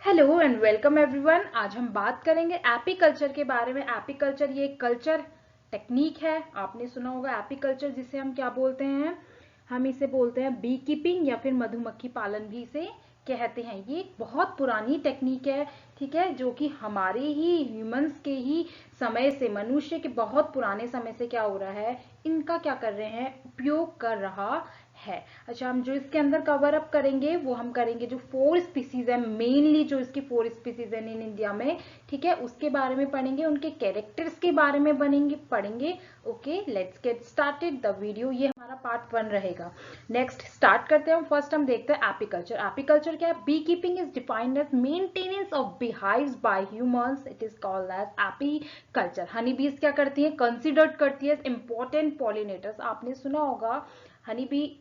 Hello and welcome everyone. आज हम बात करेंगे एपीकल्चर के बारे में। एपीकल्चर ये एक कल्चर टेक्निक है। आपने सुना होगा एपीकल्चर, जिसे हम क्या बोलते हैं, हम इसे बोलते हैं बी कीपिंग या फिर मधुमक्खी पालन भी इसे कहते हैं। ये एक बहुत पुरानी टेक्निक है, ठीक है, जो कि हमारे ही ह्यूमंस के ही समय से, मनुष्य के बहुत पुराने समय से क्या हो रहा है, इनका क्या कर रहे हैं, उपयोग कर रहा है। अच्छा, हम जो इसके अंदर कवर अप करेंगे वो हम करेंगे जो 4 स्पीसीज है, मेनली जो इसकी 4 स्पीसीज है इन इंडिया में, ठीक है, उसके बारे में पढ़ेंगे, उनके कैरेक्टर्स के बारे में पढ़ेंगे। Okay, let's get started the video. ये हमारा पार्ट 1 रहेगा। नेक्स्ट स्टार्ट करते हैं। फर्स्ट हम देखते हैं एपीकल्चर। एपीकल्चर क्या है? Bee keeping is defined as maintenance of beehives by humans. It is called as apiculture. Honey bees क्या करती है? कंसिडर्ड करती है इंपॉर्टेंट पॉलिनेटर्स। आपने सुना होगा हनी बी,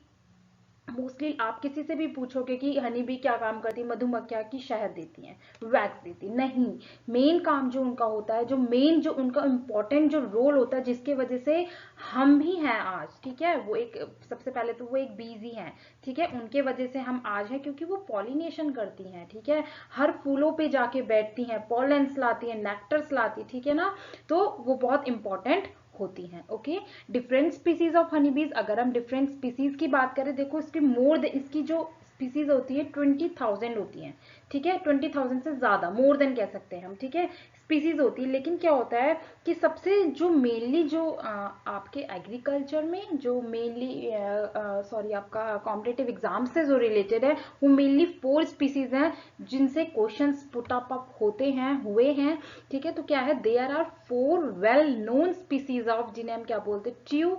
मोस्टली आप किसी से भी पूछोगे कि हनी बी क्या काम करती है, मधुमक्खियां की शहद देती हैं, वैक्स देती, नहीं। मेन काम जो उनका होता है, जो मेन जो उनका इम्पोर्टेंट जो रोल होता है, जिसके वजह से हम भी हैं आज, ठीक है, वो एक, सबसे पहले तो वो एक बीज ही हैं, ठीक है, उनके वजह से हम आज हैं, क्योंकि वो पॉलिनेशन करती हैं, ठीक है, हर फूलों पे जाके बैठती हैं, पॉलेंस लाती हैं, नेक्टर्स लाती, ठीक है ना, तो वो बहुत इंपॉर्टेंट होती हैं। Okay, different species of honey बीज। अगर हम डिफरेंट स्पीसीज की बात करें, देखो इसकी इसकी जो स्पीसीज होती है 20,000 होती हैं, ठीक है, 20,000 से ज्यादा, मोर देन कह सकते हैं हम, ठीक है, स्पीसीज होती है। लेकिन क्या होता है कि सबसे जो मेनली जो आपके एग्रीकल्चर में जो मेनली सॉरी आपका कॉम्पिटेटिव एग्जाम से जो रिलेटेड है, वो मेनली 4 स्पीसीज हैं जिनसे क्वेश्चंस पुट अप होते हैं, हुए हैं, ठीक है। तो क्या है, there are 4 well known species of, जिन्हें हम क्या बोलते हैं, ट्रू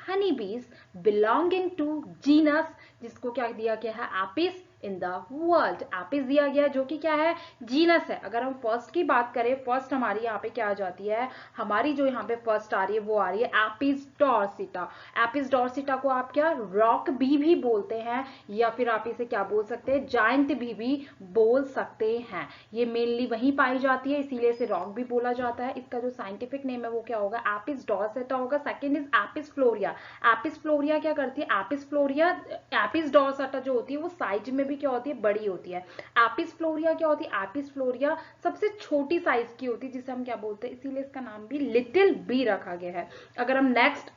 हनी बीज बिलोंगिंग टू जीनस, जिसको क्या दिया गया है, Apis in the world. Apis दिया गया है, जो कि क्या है, जीनस है। अगर हम फर्स्ट की बात करें, फर्स्ट हमारी यहाँ पे क्या आ जाती है, हमारी जो यहाँ पे फर्स्ट आ रही है वो आ रही है एपिस डॉर्सिटा। एपिस डॉर्सिटा को आप क्या रॉक बी भी बोलते हैं, या फिर आप इसे क्या बोल सकते हैं, जायंट भी बोल सकते हैं। ये मेनली वहीं पाई जाती है, इसीलिए इसे रॉक भी बोला जाता है। इसका जो साइंटिफिक नेम है वो क्या होगा, एपिस डॉर्सिटा होगा। Second is Apis florea. Apis florea क्या करती है, एपिस फ्लोरिया, एपिस डॉर्सिटा जो होती है वो साइज में भी क्या होती है, बड़ी होती है। एपिस फ्लोरिया क्या होती है, एपिस फ्लोरिया सबसे छोटी साइज की होती है, जिसे हम क्या बोलते हैं, इसीलिए इसका नाम भी लिटिल बी रखा गया है। अगर हम नेक्स्ट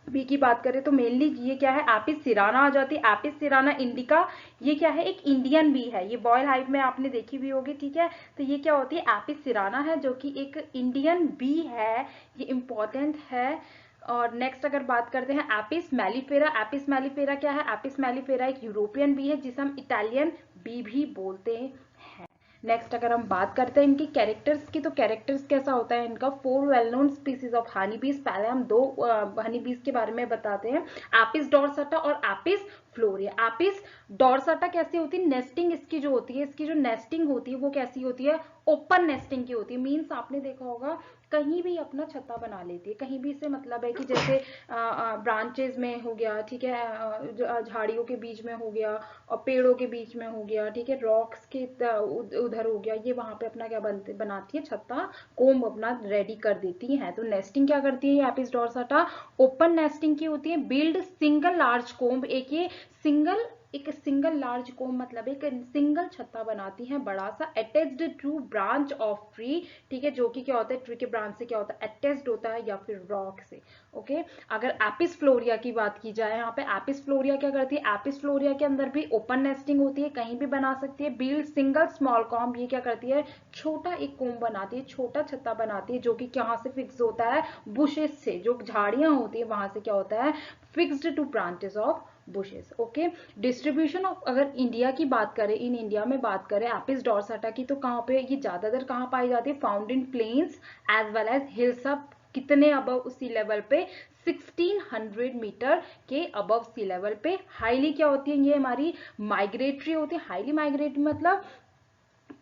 बी की बात करें तो मेनली ये क्या है, एपिस सिराना आ जाती है। एपिस सिराना इंडिका, ये क्या है, एक इंडियन बी है, ये बॉयल हाइव में आपने देखी भी होगी, ठीक है। तो ये क्या होती है, एपिस सिराना है, जो कि एक इंडियन बी है, ये इंपॉर्टेंट है। और नेक्स्ट अगर बात करते हैं एपिस मैलिफेरा। एपिस मैलिफेरा क्या है, एपिस मैलिफेरा एक यूरोपियन बी है, जिसे हम इटालियन बी भी बोलते हैं। नेक्स्ट अगर हम बात करते हैं इनकी कैरेक्टर्स की, तो कैरेक्टर्स कैसा होता है इनका, 4 well known species of honey बीज। पहले हम 2 हनी बीज के बारे में बताते हैं, एपिस डॉर्सिटा और एपिस फ्लोरिया। एपिस डॉर्सिटा कैसी होती है, नेस्टिंग इसकी जो होती है, इसकी जो नेस्टिंग होती है वो कैसी होती है, ओपन नेस्टिंग की होती है। मीन्स आपने देखा होगा कहीं भी अपना छत्ता बना लेती है, कहीं भी, से मतलब है कि जैसे ब्रांचेज में हो गया, ठीक है, झाड़ियों के बीच में हो गया, और पेड़ों के बीच में हो गया, ठीक है, रॉक्स के उधर हो गया, ये वहां पे अपना क्या बनाती है, छत्ता, कोम्ब अपना रेडी कर देती है। तो नेस्टिंग क्या करती है एपिस डॉर्सिटा, ओपन नेस्टिंग की होती है। बिल्ड सिंगल लार्ज कोम्ब, एक सिंगल लार्ज कोम मतलब एक सिंगल छत्ता बनाती है बड़ा सा, attached to branch of tree, ठीक है, जो कि क्या होता है, ट्री के ब्रांच से क्या होता है, अटैच्ड होता है, या फिर रॉक से। ओके, अगर एपिस फ्लोरिया की बात की जाए, यहाँ पे एपिस फ्लोरिया क्या करती है, एपिस फ्लोरिया के अंदर भी ओपन नेस्टिंग होती है, कहीं भी बना सकती है। बिल्ड सिंगल स्मॉल कॉम्ब, ये क्या करती है, छोटा एक कोम बनाती है, छोटा छत्ता बनाती है, जो कि कहाँ से फिक्स होता है, बुशेस से, जो झाड़ियां होती है वहां से क्या होता है, fixed two branches of bushes. Okay, distribution of, अगर इंडिया की बात करें, इन इंडिया में बात करें एपिस डॉर्सिटा की, तो कहाँ पे ये ज्यादातर कहाँ पाई जाती है, found in plains as well as hills. अब कितने अबव सी लेवल पे, 1600 मीटर के अबव सी लेवल पे। हाईली क्या होती है, ये हमारी माइग्रेटरी होती है। हाईली माइग्रेटरी मतलब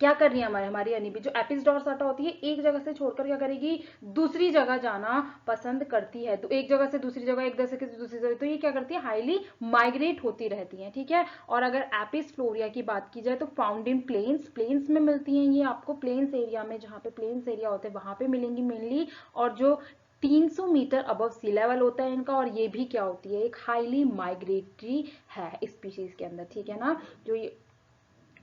क्या कर रही है, हमारी यानी भी जो एपिस डॉर्सिटा होती है, एक जगह से छोड़कर क्या करेगी, दूसरी जगह जाना पसंद करती है। तो एक जगह से दूसरी जगह, एक जगह से दूसरी जगह, तो ये क्या करती है, हाईली माइग्रेट होती रहती है, ठीक है। और अगर एपिस फ्लोरिया की बात की जाए तो फाउंड इन प्लेन्स, प्लेन्स में मिलती हैं ये आपको, प्लेन्स एरिया में, जहाँ पे प्लेन्स एरिया होते हैं वहां पे मिलेंगी मेनली। और जो 300 मीटर अबव सी लेवल होता है इनका, और ये भी क्या होती है, एक हाईली माइग्रेटरी है स्पीशीज के अंदर, ठीक है ना। जो ये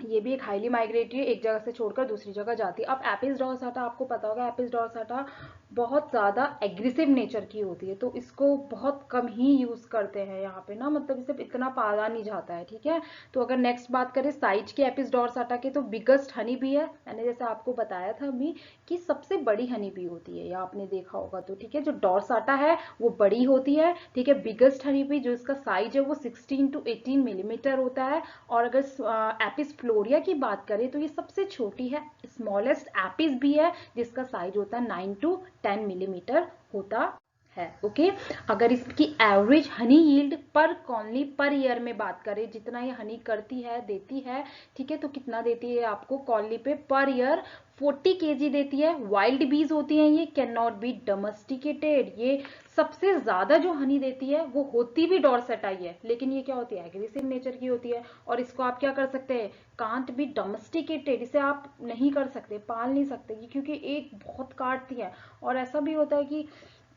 ये भी एक हाईली माइग्रेटरी है, एक जगह से छोड़कर दूसरी जगह जाती है। अब एपिस डॉर्साटा आपको पता होगा, एपिस डॉर्साटा बहुत ज़्यादा एग्रेसिव नेचर की होती है, तो इसको बहुत कम ही यूज़ करते हैं यहाँ पे ना, मतलब इसे इतना पाला नहीं जाता है, ठीक है। तो अगर नेक्स्ट बात करें साइज के एपिस डॉर्साटा के, तो बिगेस्ट हनी बी है, मैंने जैसे आपको बताया था अभी कि सबसे बड़ी हनी बी होती है, या आपने देखा होगा तो, ठीक है। जो डॉर्साटा है वो बड़ी होती है, ठीक है। बिगेस्ट हनी बी जो इसका साइज है वो 16 to 18 मिलीमीटर होता है। और अगर एपिस फ्लोरिया की बात करें तो ये सबसे छोटी है, स्मॉलेस्ट एपिस भी है, जिसका साइज होता है 9 to 10 मिलीमीटर होता है, ओके। अगर इसकी एवरेज हनी यील्ड पर कॉलोनी पर ईयर में बात करें, जितना ये हनी करती है देती है, ठीक है, तो कितना देती है आपको कॉलोनी पे पर ईयर 40 kg देती है। वाइल्ड बीज होती हैं ये, कैन नॉट बी डोमेस्टिकेटेड। ये सबसे ज्यादा जो हनी देती है वो होती भी डॉर्सेटा ही है, लेकिन ये क्या होती है, एग्रेसिव नेचर की होती है, और इसको आप क्या कर सकते हैं, कांट बी डोमेस्टिकेटेड, इसे आप नहीं कर सकते, पाल नहीं सकते, क्योंकि एक बहुत काटती है। और ऐसा भी होता है कि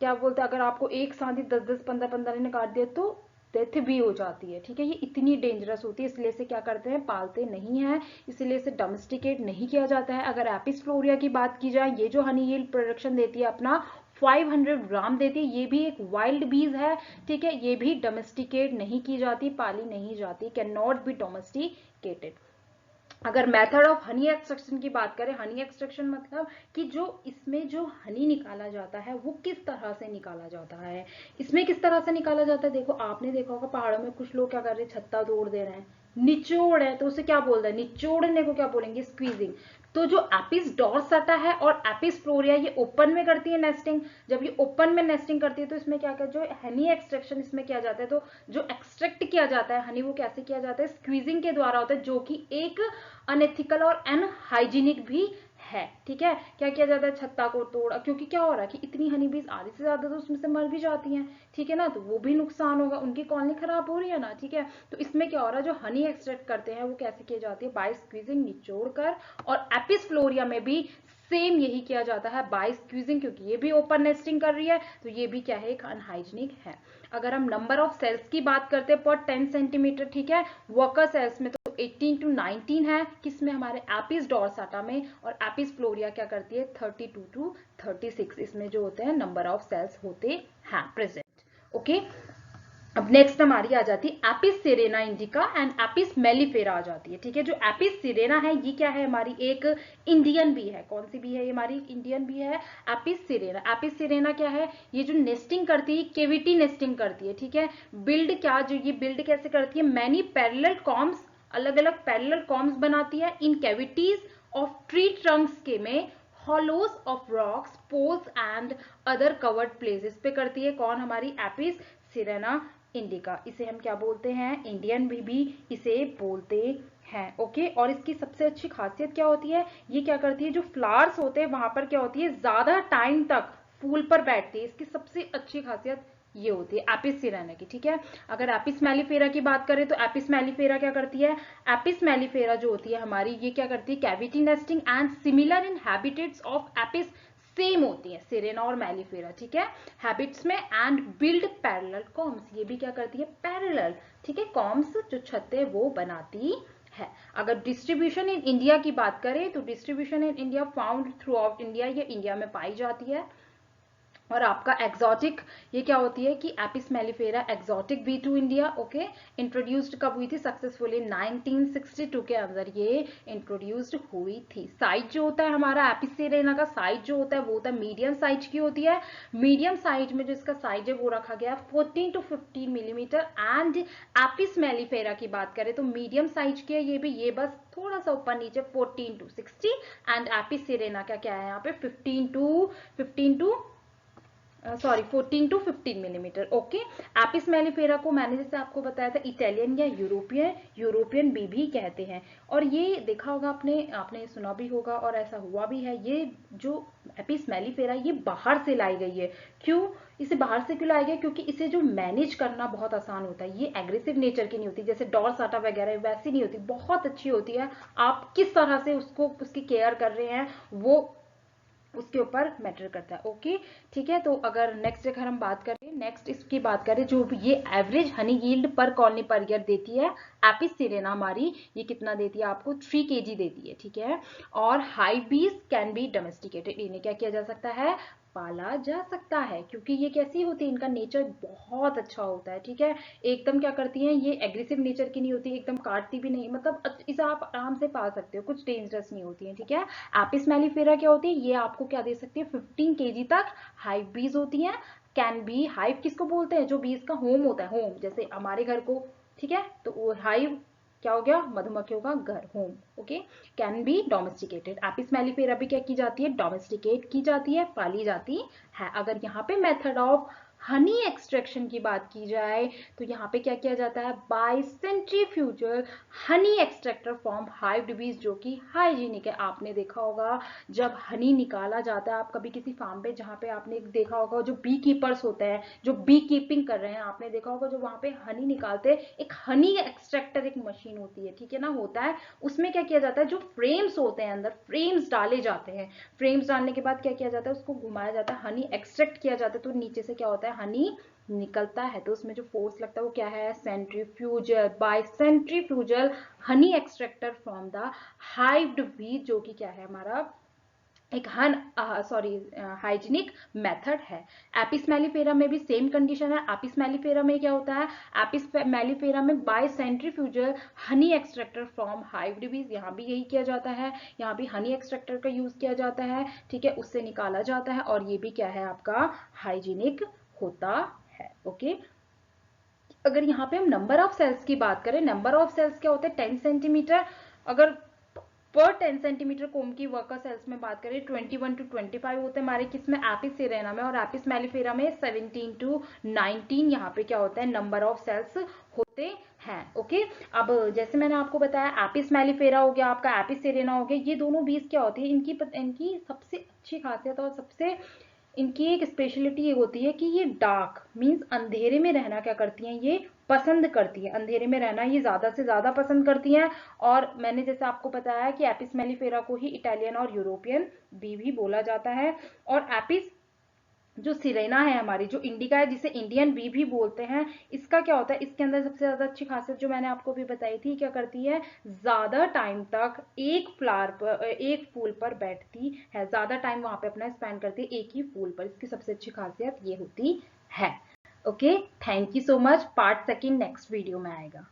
क्या बोलते हैं, अगर आपको एक साथ ही 10-10 15-15 ने काट दिया तो डेथ भी हो जाती है, ठीक है। ये इतनी डेंजरस होती है, इसलिए इसे क्या करते हैं, पालते नहीं है, इसलिए इसे डोमेस्टिकेट नहीं किया जाता है। अगर एपिस फ्लोरिया की बात की जाए, ये जो हनी यील्ड प्रोडक्शन देती है अपना 500 ग्राम देती है, ये भी एक वाइल्ड बीज है, ठीक है। ये भी डोमेस्टिकेट नहीं की जाती, पाली नहीं जाती, कैन नॉट बी डोमेस्टिकेटेड। अगर मेथड ऑफ हनी एक्सट्रैक्शन की बात करें, हनी एक्सट्रैक्शन मतलब कि जो इसमें जो हनी निकाला जाता है वो किस तरह से निकाला जाता है। इसमें किस तरह से निकाला जाता है, देखो आपने देखा होगा पहाड़ों में कुछ लोग क्या कर रहे हैं, छत्ता तोड़ दे रहे हैं, निचोड़ है, तो उसे क्या बोल रहे हैं, निचोड़ने को क्या बोलेंगे, स्क्वीजिंग। तो जो एपिस डॉर्साटा है और एपिस फ्लोरिया ये ओपन में करती है नेस्टिंग। जब ये ओपन में नेस्टिंग करती है तो इसमें क्या जो हनी एक्सट्रैक्शन इसमें किया जाता है, तो जो एक्सट्रैक्ट किया जाता है हनी वो कैसे किया जाता है, स्क्वीजिंग के द्वारा होता है, जो कि एक अनएथिकल और अनहाइजीनिक भी है, ठीक है। क्या किया जाता है, छत्ता को तोड़ा, क्योंकि क्या हो रहा है कि इतनी हनी बीज आधी से ज्यादा तो उसमें से मर भी जाती हैं, ठीक है ना, तो वो भी नुकसान होगा, उनकी कॉलोनी खराब हो रही है ना, ठीक है। तो इसमें क्या हो रहा है, जो हनी एक्सट्रैक्ट करते हैं वो कैसे किए जाती है, बाय स्क्वीजिंग, निचोड़ कर। और एपिस फ्लोरिया में भी सेम यही किया जाता है, बाय स्क्वीजिंग, क्योंकि ये भी ओपन नेस्टिंग कर रही है, तो ये भी क्या है, एक अनहाइजीनिक है। अगर हम नंबर ऑफ सेल्स की बात करते हैं पर 10 सेंटीमीटर, ठीक है, वर्कर सेल्स में तो 18 to 19 है, किसमें, हमारे एपिस डॉर्साटा में। और एपिस फ्लोरिया क्या करती है, 32 to 36 इसमें जो होते हैं नंबर ऑफ सेल्स होते हैं प्रेजेंट, ओके। अब नेक्स्ट हमारी आ जाती है Apis cerana indica and Apis mellifera आ जाती है, ठीक है। जो एपिस सिरेना है ये क्या है, हमारी एक इंडियन बी है। कौन सी बी है, ये हमारी इंडियन बी है, एपिस सिरेना। एपिस सिरेना क्या है, ये जो नेस्टिंग करती है, केविटी नेस्टिंग करती है, ठीक है। बिल्ड क्या, जो ये बिल्ड कैसे करती है, मैनी पैरेलल कॉम्स, अलग अलग पैरेलल कॉम्स बनाती है in cavities of tree trunks के में, hollows of rocks, poles and other covered places पे करती है। कौन, हमारी एपिस सिरेना इंडिका। इसे हम क्या बोलते हैं, इंडियन भी इसे बोलते हैं, ओके। और इसकी सबसे अच्छी खासियत क्या होती है, ये क्या करती है, जो फ्लावर्स होते हैं वहां पर क्या होती है, ज्यादा टाइम तक फूल पर बैठती है। इसकी सबसे अच्छी खासियत ये होती है एपिस सिरेना की, ठीक है। अगर एपिस मेलिफेरा की बात करें तो एपिस मेलिफेरा क्या करती है, एपिस मेलिफेरा जो होती है हमारी, ये क्या करती है, cavity nesting and similar in habitats of Apis, same होती है सिरेना और मेलिफेरा, ठीक है, हैबिट्स में। एंड बिल्ड पैरेलल कॉम्स, ये भी क्या करती है, पैरेलल, ठीक है, कॉम्स जो छत्ते वो बनाती है। अगर डिस्ट्रीब्यूशन इन इंडिया की बात करें तो distribution in India found through out India, ये इंडिया में पाई जाती है। और आपका एक्सोटिक, ये क्या होती है कि Apis mellifera exotic bee to India, okay. Introduced कब हुई थी, सक्सेसफुली 1962 के अंदर ये इंट्रोड्यूस्ड हुई थी। साइज जो होता है हमारा एपिस सिरेना का, साइज जो होता है वो होता है मीडियम साइज की होती है। मीडियम साइज में जो इसका साइज है वो रखा गया 14 to 15 millimetre. And Apis mellifera की बात करें तो मीडियम साइज की है ये भी, ये बस थोड़ा सा ऊपर नीचे 14 to 60। एंड एपिस सिरेना का क्या है यहाँ पे 14 to 15 millimetre, okay. Apis mellifera को मैंने जैसे आपको बताया था इटालियन या यूरोपियन बी भी कहते हैं। और ये देखा होगा आपने सुना भी होगा और ऐसा हुआ भी है, ये जो एपिस मेलिफेरा ये बाहर से लाई गई है। क्यों इसे बाहर से क्यों लाया गया, क्योंकि इसे जो मैनेज करना बहुत आसान होता है। ये एग्रेसिव नेचर की नहीं होती, जैसे डॉर्साटा वगैरह वैसी नहीं होती, बहुत अच्छी होती है। आप किस तरह से उसकी केयर कर रहे हैं वो उसके ऊपर मैटर करता है। ओके ठीक है, तो अगर नेक्स्ट हम बात करें, नेक्स्ट इसकी बात करें, जो ये एवरेज हनी यील्ड पर कॉलोनी पर ईयर देती है एपिस सिरेना हमारी, ये कितना देती है आपको 3 kg देती है, ठीक है। और हाइव बीज कैन बी डोमेस्टिकेटेड, इन्हें क्या किया जा सकता है, पाला जा सकता है, क्योंकि ये कैसी होती है, इनका नेचर बहुत अच्छा होता है, ठीक है। एकदम क्या करती हैं, ये एग्रेसिव नेचर की नहीं होती, एकदम काटती भी नहीं, मतलब इसे आप आराम से पाल सकते हो, कुछ डेंजरस नहीं होती है, ठीक है। एपिस मेलिफेरा क्या होती है, ये आपको क्या दे सकती है 15 kg तक। हाइव बीज होती हैं, कैन बी, हाइव किसको बोलते हैं, जो बीज का होम होता है, होम जैसे हमारे घर को, ठीक है, तो वो हाइव क्या हो गया, मधुमक्खियों का घर, home. Okay, can be domesticated, Apis mellifera भी क्या की जाती है, डोमेस्टिकेट की जाती है, पाली जाती है। अगर यहाँ पे मेथड ऑफ हनी एक्सट्रैक्शन की बात की जाए तो यहाँ पे क्या किया जाता है, by centrifugal honey extractor from hive bees, जो कि हाइजीनिक है। आपने देखा होगा जब हनी निकाला जाता है, आप कभी किसी फार्म पे, जहाँ पे आपने देखा होगा जो बी कीपर्स होते हैं, जो बी कीपिंग कर रहे हैं, आपने देखा होगा जो वहां पे हनी निकालते हैं, एक हनी एक्सट्रैक्टर एक मशीन होती है, ठीक है ना, होता है। उसमें क्या किया जाता है, जो फ्रेम्स होते हैं अंदर फ्रेम्स डाले जाते हैं, फ्रेम्स डालने के बाद क्या किया जाता है, उसको घुमाया जाता है, हनी एक्सट्रैक्ट किया जाता है, तो नीचे से क्या होता है, हनी निकलता है, तो उसमें जो फोर्स लगता है वो क्या है, centrifugal, by centrifugal honey extractor from the hived bees, जो कि क्या है हमारा एक हाइजीनिक मेथड है। एपिस मेलिफेरा में भी सेम कंडीशन है। एपिस मेलिफेरा में क्या होता है, एपिस मेलिफेरा में by centrifugal honey extractor from hived bees, यहाँ भी यही किया जाता है, यहाँ भी हनी एक्सट्रैक्टर का यूज किया जाता है, ठीक है, उससे निकाला जाता है, और ये भी क्या है आपका हाइजीनिक होता है। ओके, अगर यहाँ पे हम नंबर ऑफ सेल्स की बात करें, नंबर ऑफ सेल्स क्या होते हैं 10 सेंटीमीटर, अगर पर 10 सेंटीमीटर कोम की वर्कर सेल्स में बात करें 21 to 25 होते हैं हमारे किसमें, एपिस सिरेना में, और एपिस मेलिफेरा में 17 to 19 यहाँ पे क्या होता है नंबर ऑफ सेल्स होते हैं। ओके, अब जैसे मैंने आपको बताया एपिस मेलिफेरा हो गया आपका, एपिस सिरेना हो गया, ये दोनों बीज क्या होती है, इनकी सबसे अच्छी खासियत और सबसे इनकी एक स्पेशलिटी ये होती है कि ये डार्क मींस अंधेरे में रहना क्या करती हैं, ये पसंद करती है, अंधेरे में रहना ये ज्यादा से ज्यादा पसंद करती हैं। और मैंने जैसे आपको बताया कि एपिस मेलिफेरा को ही इटालियन और यूरोपियन बी भी बोला जाता है, और एपिस जो सिरेना है हमारी, जो इंडिका है, जिसे इंडियन बी भी बोलते हैं, इसका क्या होता है, इसके अंदर सबसे ज्यादा अच्छी खासियत जो मैंने आपको भी बताई थी, क्या करती है, ज्यादा टाइम तक एक फ्लावर पर, एक फूल पर बैठती है, ज्यादा टाइम वहां पे अपना स्पेंड करती है एक ही फूल पर, इसकी सबसे अच्छी खासियत ये होती है। Okay, thank you so much. Part second next video में आएगा।